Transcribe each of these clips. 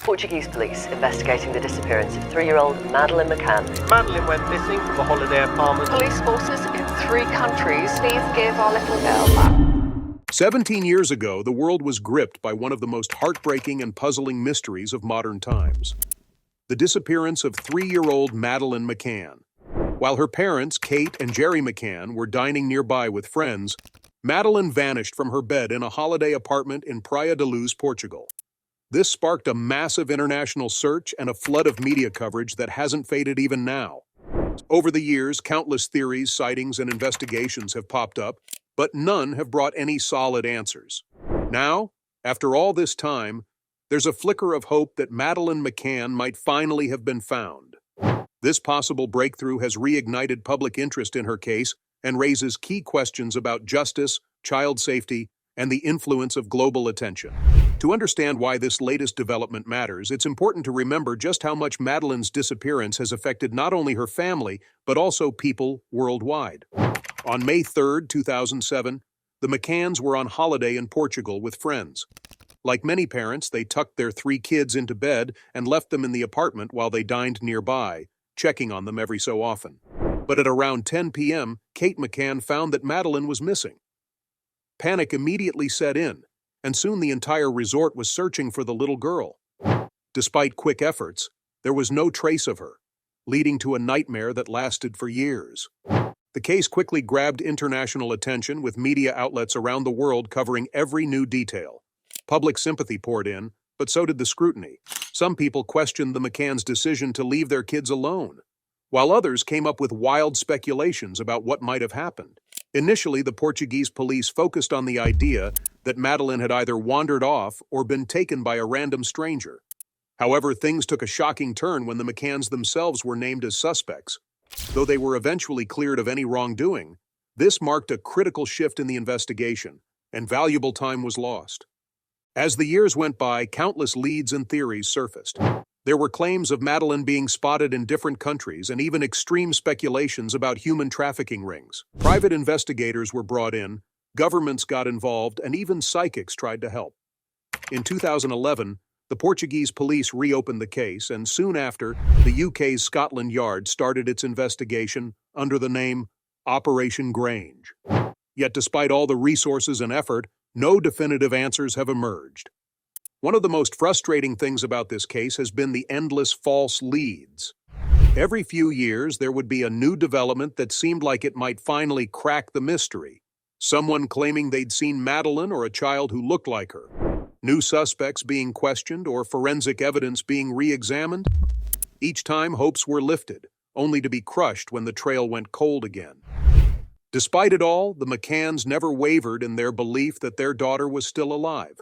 Portuguese police investigating the disappearance of 3-year-old Madeleine McCann. Madeleine went missing from a holiday apartment. Police forces in 3 countries. Please give our little girl back. 17 years ago, the world was gripped by one of the most heartbreaking and puzzling mysteries of modern times. The disappearance of 3-year-old Madeleine McCann. While her parents, Kate and Gerry McCann, were dining nearby with friends, Madeleine vanished from her bed in a holiday apartment in Praia da Luz, Portugal. This sparked a massive international search and a flood of media coverage that hasn't faded even now. Over the years, countless theories, sightings, and investigations have popped up, but none have brought any solid answers. Now, after all this time, there's a flicker of hope that Madeleine McCann might finally have been found. This possible breakthrough has reignited public interest in her case and raises key questions about justice, child safety, and the influence of global attention. To understand why this latest development matters, it's important to remember just how much Madeleine's disappearance has affected not only her family, but also people worldwide. On May 3, 2007, the McCanns were on holiday in Portugal with friends. Like many parents, they tucked their 3 kids into bed and left them in the apartment while they dined nearby, checking on them every so often. But at around 10 p.m., Kate McCann found that Madeleine was missing. Panic immediately set in, and soon the entire resort was searching for the little girl. Despite quick efforts, there was no trace of her, leading to a nightmare that lasted for years. The case quickly grabbed international attention, with media outlets around the world covering every new detail. Public sympathy poured in, but so did the scrutiny. Some people questioned the McCanns' decision to leave their kids alone, while others came up with wild speculations about what might have happened. Initially, the Portuguese police focused on the idea that Madeleine had either wandered off or been taken by a random stranger. However, things took a shocking turn when the McCanns themselves were named as suspects. Though they were eventually cleared of any wrongdoing, this marked a critical shift in the investigation, and valuable time was lost. As the years went by, countless leads and theories surfaced. There were claims of Madeleine being spotted in different countries and even extreme speculations about human trafficking rings. Private investigators were brought in, governments got involved, and even psychics tried to help. In 2011, the Portuguese police reopened the case, and soon after, the UK's Scotland Yard started its investigation under the name Operation Grange. Yet despite all the resources and effort, no definitive answers have emerged. One of the most frustrating things about this case has been the endless false leads. Every few years, there would be a new development that seemed like it might finally crack the mystery. Someone claiming they'd seen Madeleine or a child who looked like her. New suspects being questioned or forensic evidence being re-examined. Each time, hopes were lifted, only to be crushed when the trail went cold again. Despite it all, the McCanns never wavered in their belief that their daughter was still alive.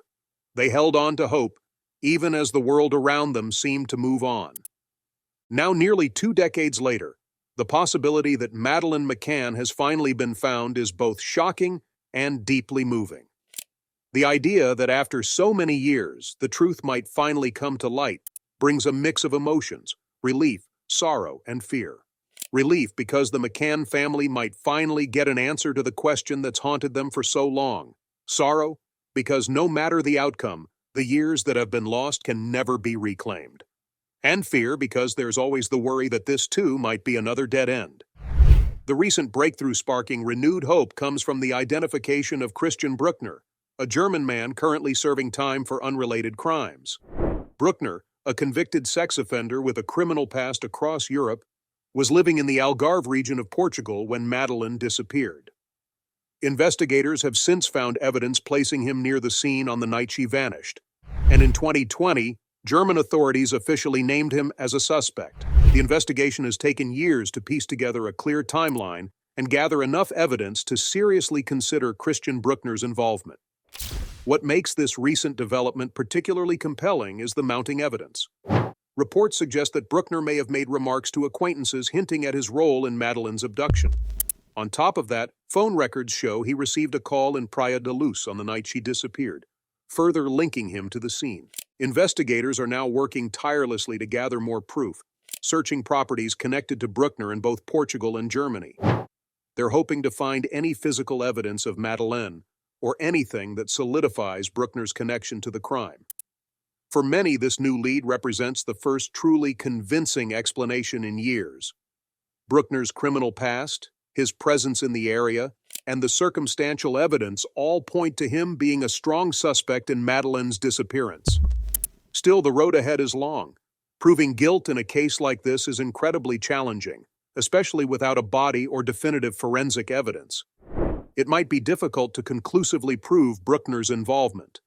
They held on to hope, even as the world around them seemed to move on. Now, nearly 2 decades later, the possibility that Madeleine McCann has finally been found is both shocking and deeply moving. The idea that after so many years, the truth might finally come to light brings a mix of emotions: relief, sorrow, and fear. Relief because the McCann family might finally get an answer to the question that's haunted them for so long. Sorrow because no matter the outcome, the years that have been lost can never be reclaimed. And fear because there's always the worry that this too might be another dead end. The recent breakthrough sparking renewed hope comes from the identification of Christian Brookner, a German man currently serving time for unrelated crimes. Brookner, a convicted sex offender with a criminal past across Europe, was living in the Algarve region of Portugal when Madeleine disappeared. Investigators have since found evidence placing him near the scene on the night she vanished. And in 2020, German authorities officially named him as a suspect. The investigation has taken years to piece together a clear timeline and gather enough evidence to seriously consider Christian Brookner's involvement. What makes this recent development particularly compelling is the mounting evidence. Reports suggest that Brookner may have made remarks to acquaintances hinting at his role in Madeleine's abduction. On top of that, phone records show he received a call in Praia da Luz on the night she disappeared, further linking him to the scene. Investigators are now working tirelessly to gather more proof, searching properties connected to Brookner in both Portugal and Germany. They're hoping to find any physical evidence of Madeleine or anything that solidifies Brookner's connection to the crime. For many, this new lead represents the first truly convincing explanation in years. Brookner's criminal past, his presence in the area, and the circumstantial evidence all point to him being a strong suspect in Madeleine's disappearance. Still, the road ahead is long. Proving guilt in a case like this is incredibly challenging, especially without a body or definitive forensic evidence. It might be difficult to conclusively prove Brookner's involvement.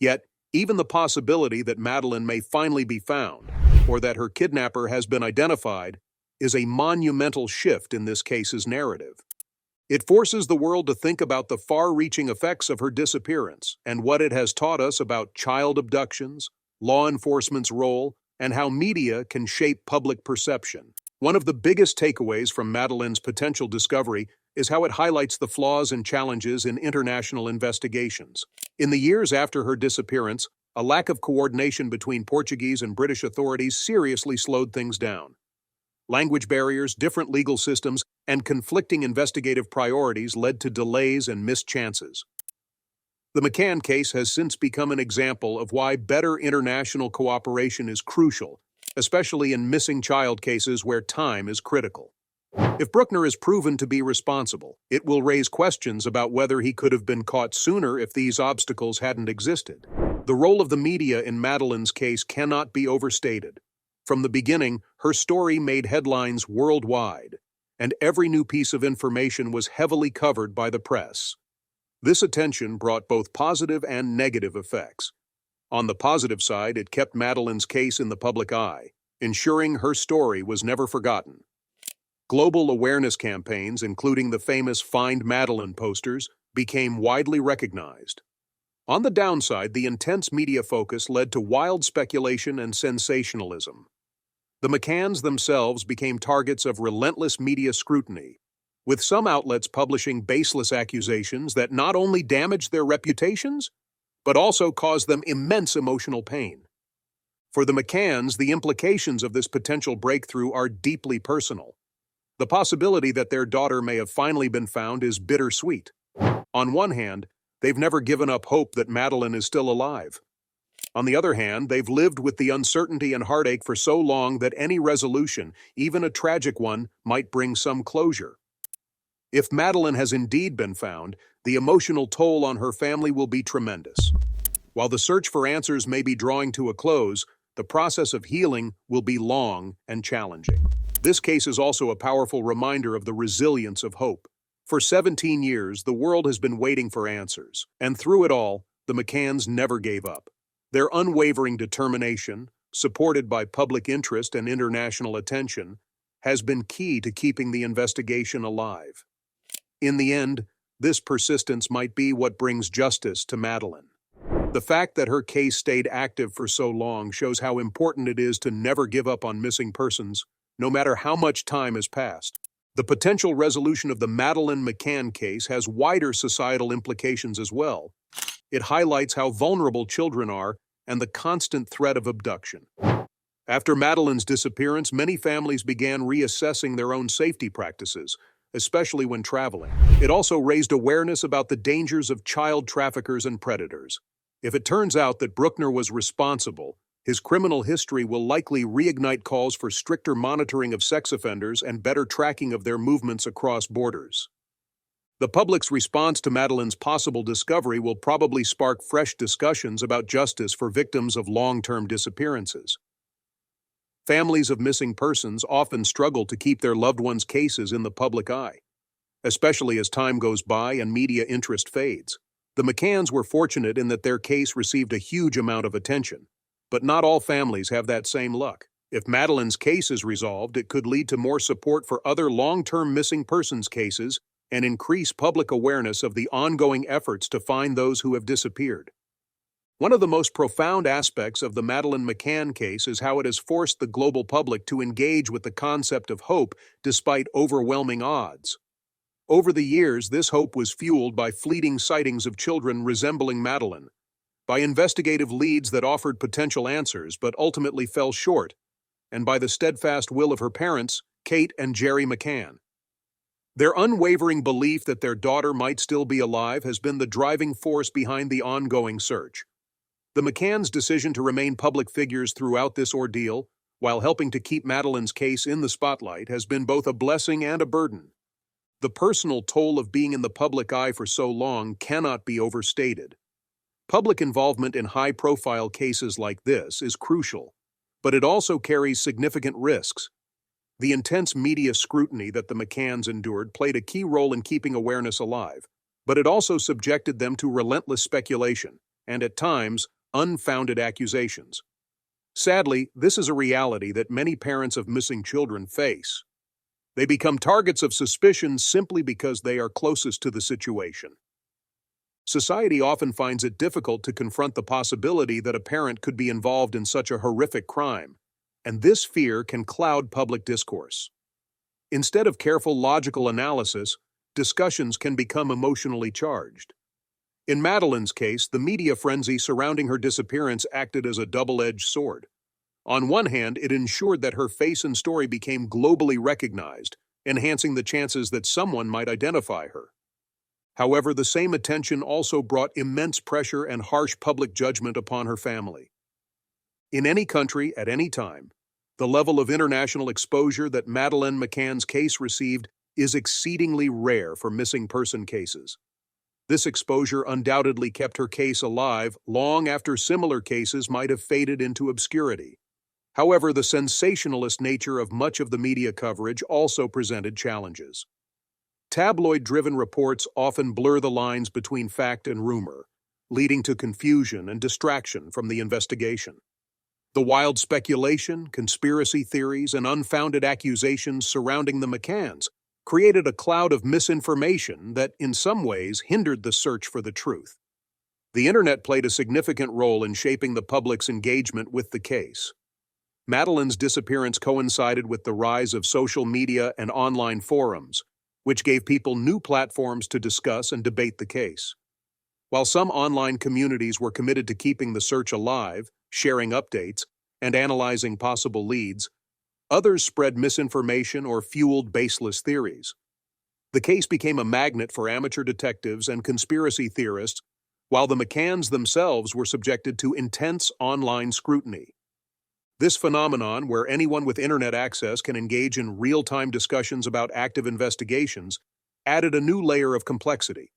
Yet, even the possibility that Madeleine may finally be found, or that her kidnapper has been identified, is a monumental shift in this case's narrative. It forces the world to think about the far-reaching effects of her disappearance and what it has taught us about child abductions, law enforcement's role, and how media can shape public perception. One of the biggest takeaways from Madeleine's potential discovery is how it highlights the flaws and challenges in international investigations. In the years after her disappearance, a lack of coordination between Portuguese and British authorities seriously slowed things down. Language barriers, different legal systems, and conflicting investigative priorities led to delays and missed chances. The McCann case has since become an example of why better international cooperation is crucial, especially in missing child cases where time is critical. If Brookner is proven to be responsible, it will raise questions about whether he could have been caught sooner if these obstacles hadn't existed. The role of the media in Madeleine's case cannot be overstated. From the beginning, her story made headlines worldwide, and every new piece of information was heavily covered by the press. This attention brought both positive and negative effects. On the positive side, it kept Madeleine's case in the public eye, ensuring her story was never forgotten. Global awareness campaigns, including the famous Find Madeleine posters, became widely recognized. On the downside, the intense media focus led to wild speculation and sensationalism. The McCanns themselves became targets of relentless media scrutiny, with some outlets publishing baseless accusations that not only damaged their reputations, but also caused them immense emotional pain. For the McCanns, the implications of this potential breakthrough are deeply personal. The possibility that their daughter may have finally been found is bittersweet. On one hand, they've never given up hope that Madeleine is still alive. On the other hand, they've lived with the uncertainty and heartache for so long that any resolution, even a tragic one, might bring some closure. If Madeleine has indeed been found, the emotional toll on her family will be tremendous. While the search for answers may be drawing to a close, the process of healing will be long and challenging. This case is also a powerful reminder of the resilience of hope. For 17 years, the world has been waiting for answers, and through it all, the McCanns never gave up. Their unwavering determination, supported by public interest and international attention, has been key to keeping the investigation alive. In the end, this persistence might be what brings justice to Madeleine. The fact that her case stayed active for so long shows how important it is to never give up on missing persons, no matter how much time has passed. The potential resolution of the Madeleine McCann case has wider societal implications as well. It highlights how vulnerable children are and the constant threat of abduction. After Madeleine's disappearance, many families began reassessing their own safety practices, especially when traveling. It also raised awareness about the dangers of child traffickers and predators. If it turns out that Brookner was responsible, his criminal history will likely reignite calls for stricter monitoring of sex offenders and better tracking of their movements across borders. The public's response to Madeleine's possible discovery will probably spark fresh discussions about justice for victims of long-term disappearances. Families of missing persons often struggle to keep their loved ones' cases in the public eye, especially as time goes by and media interest fades. The McCanns were fortunate in that their case received a huge amount of attention, but not all families have that same luck. If Madeleine's case is resolved, it could lead to more support for other long-term missing persons cases and increase public awareness of the ongoing efforts to find those who have disappeared. One of the most profound aspects of the Madeleine McCann case is how it has forced the global public to engage with the concept of hope despite overwhelming odds. Over the years, this hope was fueled by fleeting sightings of children resembling Madeleine, by investigative leads that offered potential answers but ultimately fell short, and by the steadfast will of her parents, Kate and Gerry McCann. Their unwavering belief that their daughter might still be alive has been the driving force behind the ongoing search. The McCanns' decision to remain public figures throughout this ordeal, while helping to keep Madeleine's case in the spotlight, has been both a blessing and a burden. The personal toll of being in the public eye for so long cannot be overstated. Public involvement in high-profile cases like this is crucial, but it also carries significant risks. The intense media scrutiny that the McCanns endured played a key role in keeping awareness alive, but it also subjected them to relentless speculation and, at times, unfounded accusations. Sadly, this is a reality that many parents of missing children face. They become targets of suspicion simply because they are closest to the situation. Society often finds it difficult to confront the possibility that a parent could be involved in such a horrific crime, and this fear can cloud public discourse. Instead of careful logical analysis, discussions can become emotionally charged. In Madeleine's case, the media frenzy surrounding her disappearance acted as a double-edged sword. On one hand, it ensured that her face and story became globally recognized, enhancing the chances that someone might identify her. However, the same attention also brought immense pressure and harsh public judgment upon her family. In any country, at any time, the level of international exposure that Madeleine McCann's case received is exceedingly rare for missing person cases. This exposure undoubtedly kept her case alive long after similar cases might have faded into obscurity. However, the sensationalist nature of much of the media coverage also presented challenges. Tabloid-driven reports often blur the lines between fact and rumor, leading to confusion and distraction from the investigation. The wild speculation, conspiracy theories, and unfounded accusations surrounding the McCanns created a cloud of misinformation that, in some ways, hindered the search for the truth. The internet played a significant role in shaping the public's engagement with the case. Madeleine's disappearance coincided with the rise of social media and online forums, which gave people new platforms to discuss and debate the case. While some online communities were committed to keeping the search alive, sharing updates, and analyzing possible leads, others spread misinformation or fueled baseless theories. The case became a magnet for amateur detectives and conspiracy theorists, while the McCanns themselves were subjected to intense online scrutiny. This phenomenon, where anyone with internet access can engage in real-time discussions about active investigations, added a new layer of complexity.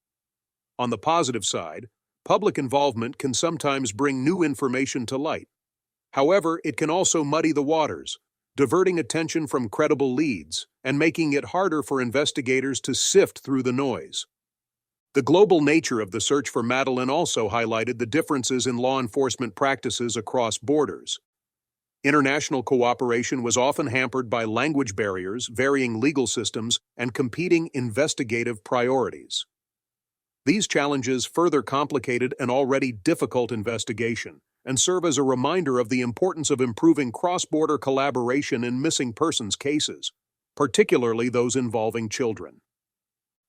On the positive side, public involvement can sometimes bring new information to light. However, it can also muddy the waters, diverting attention from credible leads and making it harder for investigators to sift through the noise. The global nature of the search for Madeleine also highlighted the differences in law enforcement practices across borders. International cooperation was often hampered by language barriers, varying legal systems, and competing investigative priorities. These challenges further complicated an already difficult investigation and serve as a reminder of the importance of improving cross-border collaboration in missing persons cases, particularly those involving children.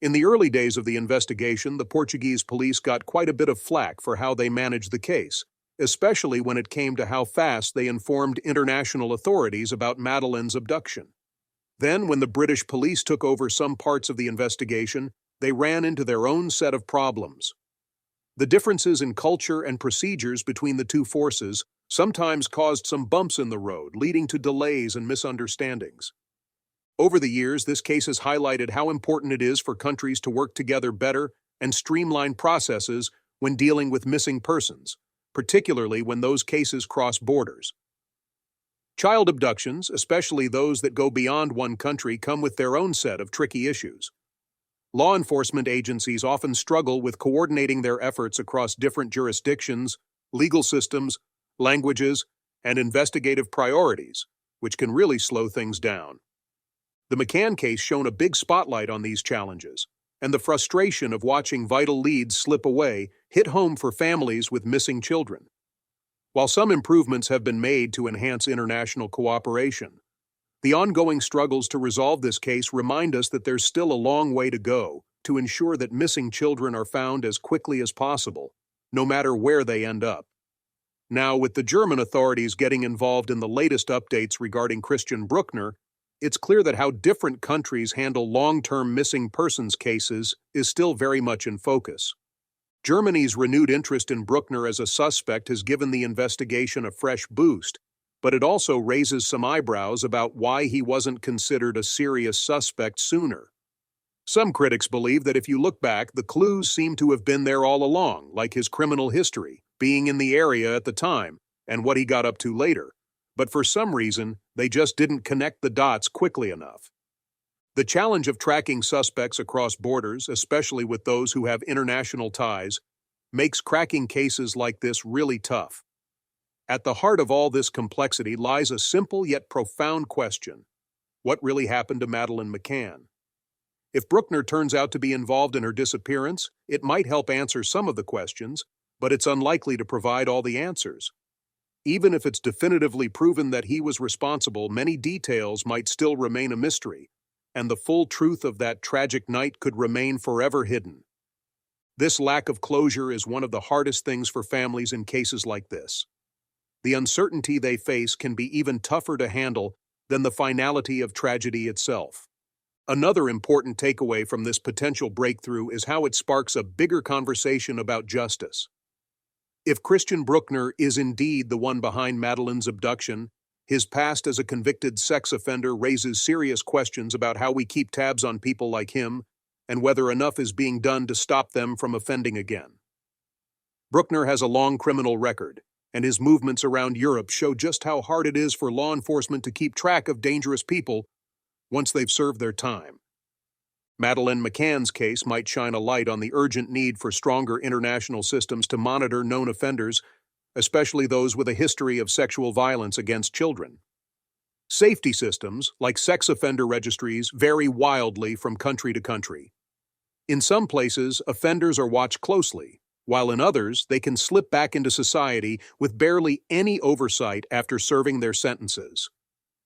In the early days of the investigation, the Portuguese police got quite a bit of flack for how they managed the case, especially when it came to how fast they informed international authorities about Madeleine's abduction. Then, when the British police took over some parts of the investigation, they ran into their own set of problems. The differences in culture and procedures between the two forces sometimes caused some bumps in the road, leading to delays and misunderstandings. Over the years, this case has highlighted how important it is for countries to work together better and streamline processes when dealing with missing persons, particularly when those cases cross borders. Child abductions, especially those that go beyond one country, come with their own set of tricky issues. Law enforcement agencies often struggle with coordinating their efforts across different jurisdictions, legal systems, languages, and investigative priorities, which can really slow things down. The McCann case shone a big spotlight on these challenges, and the frustration of watching vital leads slip away hit home for families with missing children. While some improvements have been made to enhance international cooperation, the ongoing struggles to resolve this case remind us that there's still a long way to go to ensure that missing children are found as quickly as possible, no matter where they end up. Now, with the German authorities getting involved in the latest updates regarding Christian Brookner, it's clear that how different countries handle long-term missing persons cases is still very much in focus. Germany's renewed interest in Brookner as a suspect has given the investigation a fresh boost, but it also raises some eyebrows about why he wasn't considered a serious suspect sooner. Some critics believe that if you look back, the clues seem to have been there all along, like his criminal history, being in the area at the time, and what he got up to later. But for some reason, they just didn't connect the dots quickly enough. The challenge of tracking suspects across borders, especially with those who have international ties, makes cracking cases like this really tough. At the heart of all this complexity lies a simple yet profound question. What really happened to Madeleine McCann? If Brookner turns out to be involved in her disappearance, it might help answer some of the questions, but it's unlikely to provide all the answers. Even if it's definitively proven that he was responsible, many details might still remain a mystery, and the full truth of that tragic night could remain forever hidden. This lack of closure is one of the hardest things for families in cases like this. The uncertainty they face can be even tougher to handle than the finality of tragedy itself. Another important takeaway from this potential breakthrough is how it sparks a bigger conversation about justice. If Christian Brookner is indeed the one behind Madeleine's abduction, his past as a convicted sex offender raises serious questions about how we keep tabs on people like him and whether enough is being done to stop them from offending again. Brookner has a long criminal record, and his movements around Europe show just how hard it is for law enforcement to keep track of dangerous people once they've served their time. Madeleine McCann's case might shine a light on the urgent need for stronger international systems to monitor known offenders, especially those with a history of sexual violence against children. Safety systems, like sex offender registries, vary wildly from country to country. In some places, offenders are watched closely, while in others, they can slip back into society with barely any oversight after serving their sentences.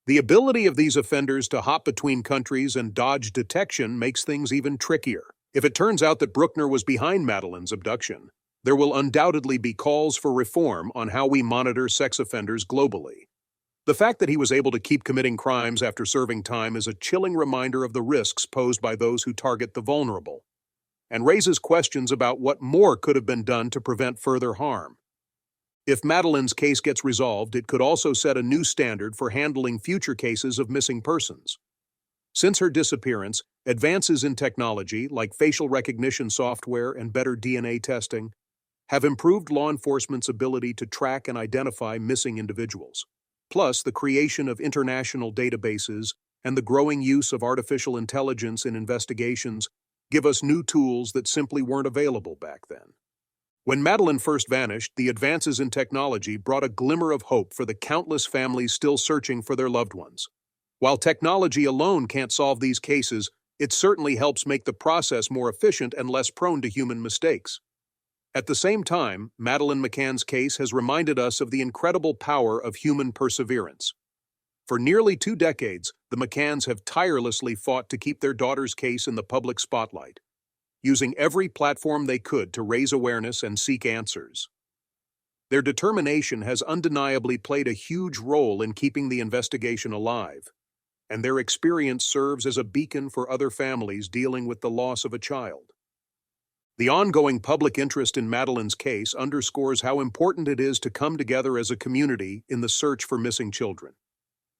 The ability of these offenders to hop between countries and dodge detection makes things even trickier. If it turns out that Brookner was behind Madeleine's abduction, there will undoubtedly be calls for reform on how we monitor sex offenders globally. The fact that he was able to keep committing crimes after serving time is a chilling reminder of the risks posed by those who target the vulnerable, and raises questions about what more could have been done to prevent further harm. If Madeleine's case gets resolved, it could also set a new standard for handling future cases of missing persons. Since her disappearance, advances in technology, like facial recognition software and better DNA testing, have improved law enforcement's ability to track and identify missing individuals. Plus, the creation of international databases and the growing use of artificial intelligence in investigations give us new tools that simply weren't available back then. When Madeleine first vanished, the advances in technology brought a glimmer of hope for the countless families still searching for their loved ones. While technology alone can't solve these cases, it certainly helps make the process more efficient and less prone to human mistakes. At the same time, Madeleine McCann's case has reminded us of the incredible power of human perseverance. For nearly 2 decades, the McCanns have tirelessly fought to keep their daughter's case in the public spotlight, using every platform they could to raise awareness and seek answers. Their determination has undeniably played a huge role in keeping the investigation alive, and their experience serves as a beacon for other families dealing with the loss of a child. The ongoing public interest in Madeleine's case underscores how important it is to come together as a community in the search for missing children.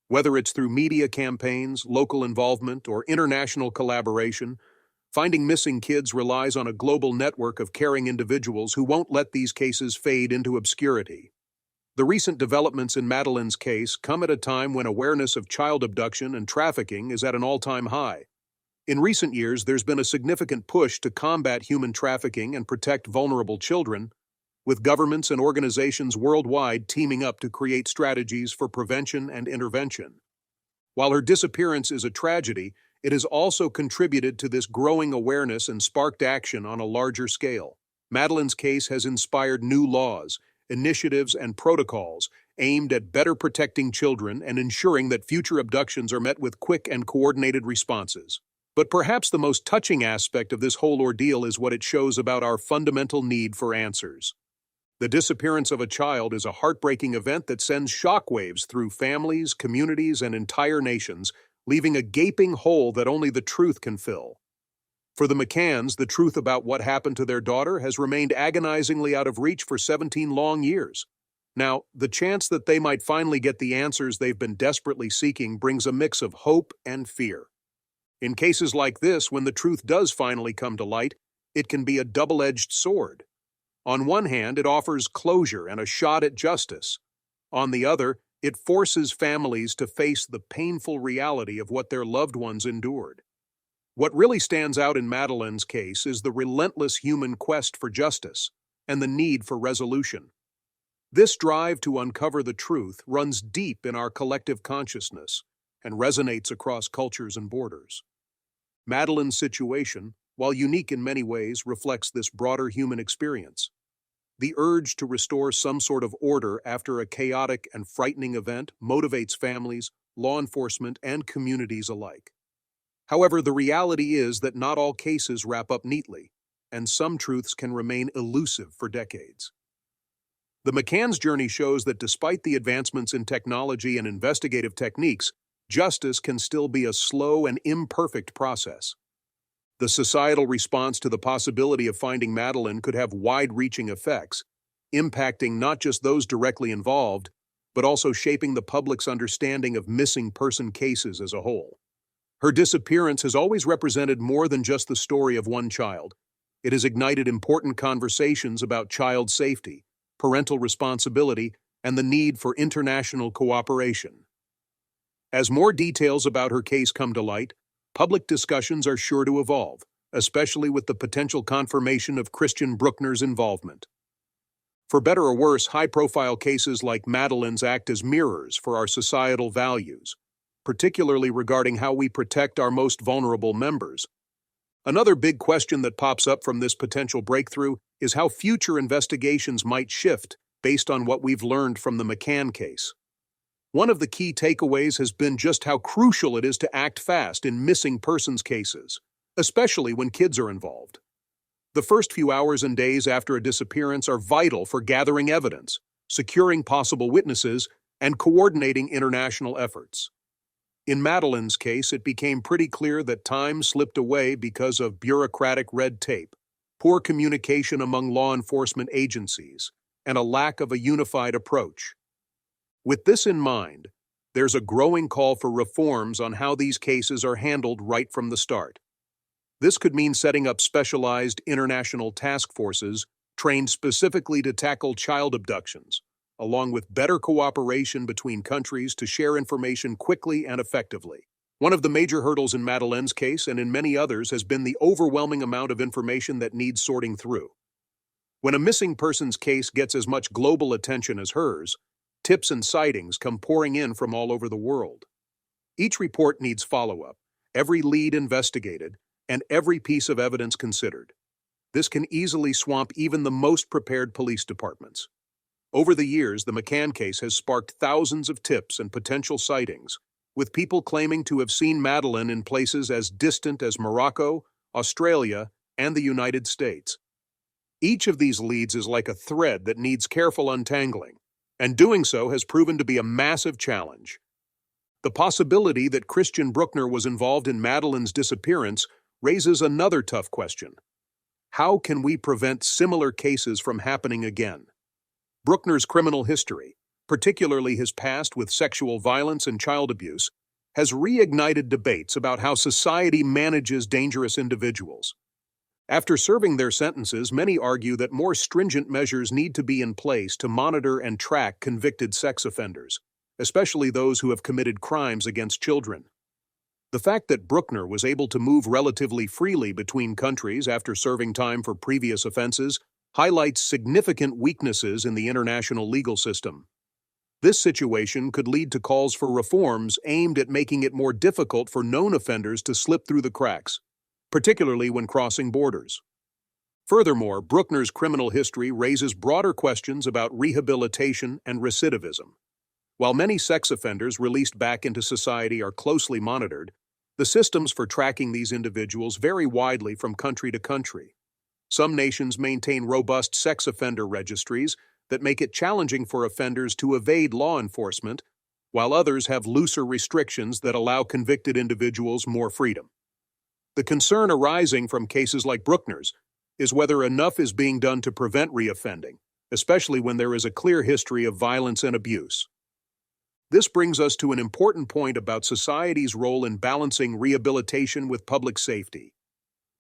Whether it's through media campaigns, local involvement, or international collaboration, finding missing kids relies on a global network of caring individuals who won't let these cases fade into obscurity. The recent developments in Madeleine's case come at a time when awareness of child abduction and trafficking is at an all-time high. In recent years, there's been a significant push to combat human trafficking and protect vulnerable children, with governments and organizations worldwide teaming up to create strategies for prevention and intervention. While her disappearance is a tragedy, it has also contributed to this growing awareness and sparked action on a larger scale. Madeleine's case has inspired new laws, initiatives, and protocols aimed at better protecting children and ensuring that future abductions are met with quick and coordinated responses. But perhaps the most touching aspect of this whole ordeal is what it shows about our fundamental need for answers. The disappearance of a child is a heartbreaking event that sends shockwaves through families, communities, and entire nations, leaving a gaping hole that only the truth can fill. For the McCanns, the truth about what happened to their daughter has remained agonizingly out of reach for 17 long years. Now, the chance that they might finally get the answers they've been desperately seeking brings a mix of hope and fear. In cases like this, when the truth does finally come to light, it can be a double-edged sword. On one hand, it offers closure and a shot at justice. On the other, it forces families to face the painful reality of what their loved ones endured. What really stands out in Madeleine's case is the relentless human quest for justice and the need for resolution. This drive to uncover the truth runs deep in our collective consciousness and resonates across cultures and borders. Madeleine's situation, while unique in many ways, reflects this broader human experience. The urge to restore some sort of order after a chaotic and frightening event motivates families, law enforcement, and communities alike. However, the reality is that not all cases wrap up neatly, and some truths can remain elusive for decades. The McCann's journey shows that despite the advancements in technology and investigative techniques, justice can still be a slow and imperfect process. The societal response to the possibility of finding Madeleine could have wide-reaching effects, impacting not just those directly involved, but also shaping the public's understanding of missing person cases as a whole. Her disappearance has always represented more than just the story of one child. It has ignited important conversations about child safety, parental responsibility, and the need for international cooperation. As more details about her case come to light, public discussions are sure to evolve, especially with the potential confirmation of Christian Brookner's involvement. For better or worse, high-profile cases like Madeleine's act as mirrors for our societal values, particularly regarding how we protect our most vulnerable members. Another big question that pops up from this potential breakthrough is how future investigations might shift based on what we've learned from the McCann case. One of the key takeaways has been just how crucial it is to act fast in missing persons cases, especially when kids are involved. The first few hours and days after a disappearance are vital for gathering evidence, securing possible witnesses, and coordinating international efforts. In Madeleine's case, it became pretty clear that time slipped away because of bureaucratic red tape, poor communication among law enforcement agencies, and a lack of a unified approach. With this in mind, there's a growing call for reforms on how these cases are handled right from the start. This could mean setting up specialized international task forces trained specifically to tackle child abductions, along with better cooperation between countries to share information quickly and effectively. One of the major hurdles in Madeleine's case and in many others has been the overwhelming amount of information that needs sorting through. When a missing persons case gets as much global attention as hers, tips and sightings come pouring in from all over the world. Each report needs follow-up, every lead investigated, and every piece of evidence considered. This can easily swamp even the most prepared police departments. Over the years, the McCann case has sparked thousands of tips and potential sightings, with people claiming to have seen Madeleine in places as distant as Morocco, Australia, and the United States. Each of these leads is like a thread that needs careful untangling, and doing so has proven to be a massive challenge. The possibility that Christian Brookner was involved in Madeleine's disappearance raises another tough question. How can we prevent similar cases from happening again? Brookner's criminal history, particularly his past with sexual violence and child abuse, has reignited debates about how society manages dangerous individuals. After serving their sentences, many argue that more stringent measures need to be in place to monitor and track convicted sex offenders, especially those who have committed crimes against children. The fact that Brookner was able to move relatively freely between countries after serving time for previous offenses highlights significant weaknesses in the international legal system. This situation could lead to calls for reforms aimed at making it more difficult for known offenders to slip through the cracks, particularly when crossing borders. Furthermore, Brookner's criminal history raises broader questions about rehabilitation and recidivism. While many sex offenders released back into society are closely monitored, the systems for tracking these individuals vary widely from country to country. Some nations maintain robust sex offender registries that make it challenging for offenders to evade law enforcement, while others have looser restrictions that allow convicted individuals more freedom. The concern arising from cases like Brookner's is whether enough is being done to prevent reoffending, especially when there is a clear history of violence and abuse. This brings us to an important point about society's role in balancing rehabilitation with public safety.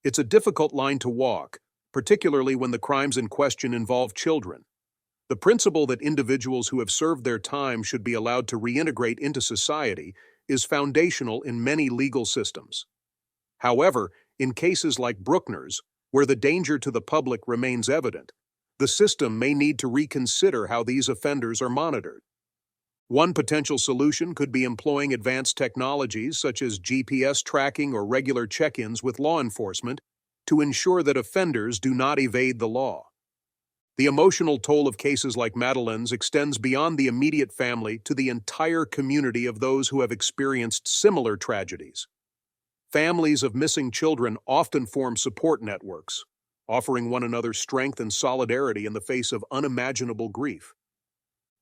It's a difficult line to walk, particularly when the crimes in question involve children. The principle that individuals who have served their time should be allowed to reintegrate into society is foundational in many legal systems. However, in cases like Brookner's, where the danger to the public remains evident, the system may need to reconsider how these offenders are monitored. One potential solution could be employing advanced technologies such as GPS tracking or regular check-ins with law enforcement to ensure that offenders do not evade the law. The emotional toll of cases like Madeleine's extends beyond the immediate family to the entire community of those who have experienced similar tragedies. Families of missing children often form support networks, offering one another strength and solidarity in the face of unimaginable grief.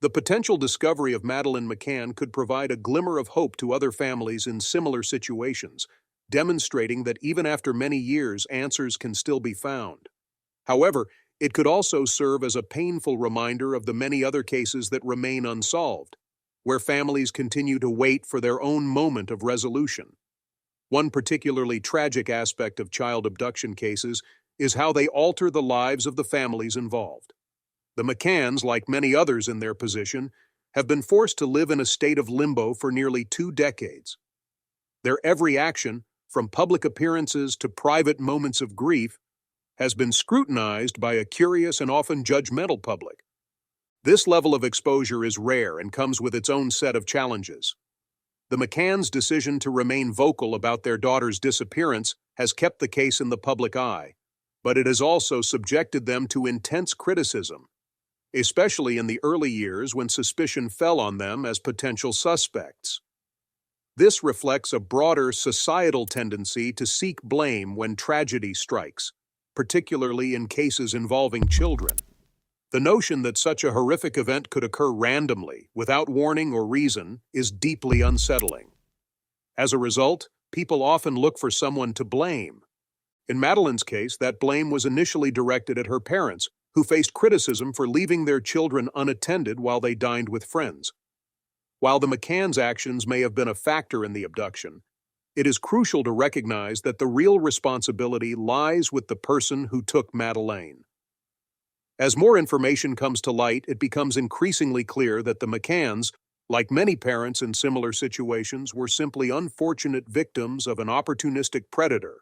The potential discovery of Madeleine McCann could provide a glimmer of hope to other families in similar situations, demonstrating that even after many years, answers can still be found. However, it could also serve as a painful reminder of the many other cases that remain unsolved, where families continue to wait for their own moment of resolution. One particularly tragic aspect of child abduction cases is how they alter the lives of the families involved. The McCanns, like many others in their position, have been forced to live in a state of limbo for nearly 2 decades. Their every action, from public appearances to private moments of grief, has been scrutinized by a curious and often judgmental public. This level of exposure is rare and comes with its own set of challenges. The McCanns' decision to remain vocal about their daughter's disappearance has kept the case in the public eye, but it has also subjected them to intense criticism, especially in the early years when suspicion fell on them as potential suspects. This reflects a broader societal tendency to seek blame when tragedy strikes, particularly in cases involving children. The notion that such a horrific event could occur randomly, without warning or reason, is deeply unsettling. As a result, people often look for someone to blame. In Madeleine's case, that blame was initially directed at her parents, who faced criticism for leaving their children unattended while they dined with friends. While the McCanns' actions may have been a factor in the abduction, it is crucial to recognize that the real responsibility lies with the person who took Madeleine. As more information comes to light, it becomes increasingly clear that the McCanns, like many parents in similar situations, were simply unfortunate victims of an opportunistic predator.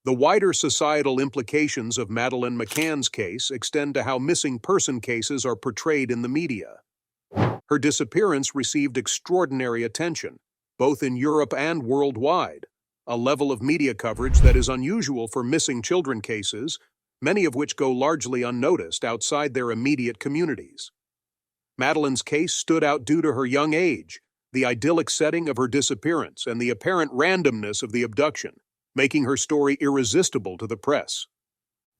The wider societal implications of Madeleine McCann's case extend to how missing person cases are portrayed in the media. Her disappearance received extraordinary attention, both in Europe and worldwide, a level of media coverage that is unusual for missing children cases, many of which go largely unnoticed outside their immediate communities. Madeleine's case stood out due to her young age, the idyllic setting of her disappearance, and the apparent randomness of the abduction, making her story irresistible to the press.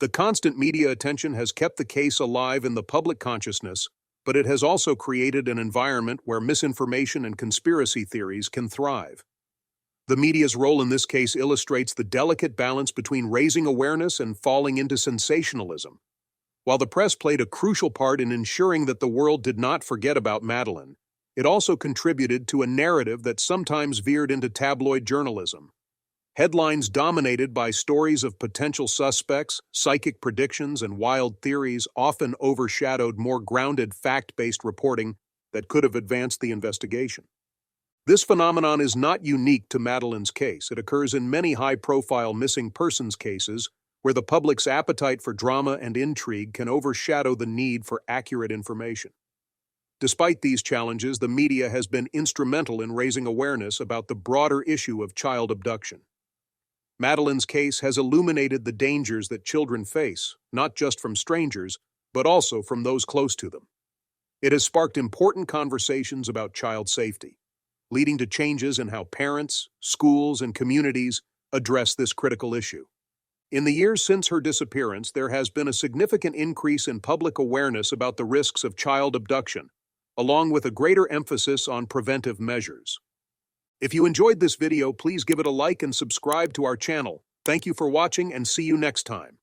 The constant media attention has kept the case alive in the public consciousness, but it has also created an environment where misinformation and conspiracy theories can thrive. The media's role in this case illustrates the delicate balance between raising awareness and falling into sensationalism. While the press played a crucial part in ensuring that the world did not forget about Madeleine, it also contributed to a narrative that sometimes veered into tabloid journalism. Headlines dominated by stories of potential suspects, psychic predictions, and wild theories often overshadowed more grounded, fact-based reporting that could have advanced the investigation. This phenomenon is not unique to Madeleine's case. It occurs in many high-profile missing persons cases where the public's appetite for drama and intrigue can overshadow the need for accurate information. Despite these challenges, the media has been instrumental in raising awareness about the broader issue of child abduction. Madeleine's case has illuminated the dangers that children face, not just from strangers, but also from those close to them. It has sparked important conversations about child safety, leading to changes in how parents, schools, and communities address this critical issue. In the years since her disappearance, there has been a significant increase in public awareness about the risks of child abduction, along with a greater emphasis on preventive measures. If you enjoyed this video, please give it a like and subscribe to our channel Thank you for watching and see you next time.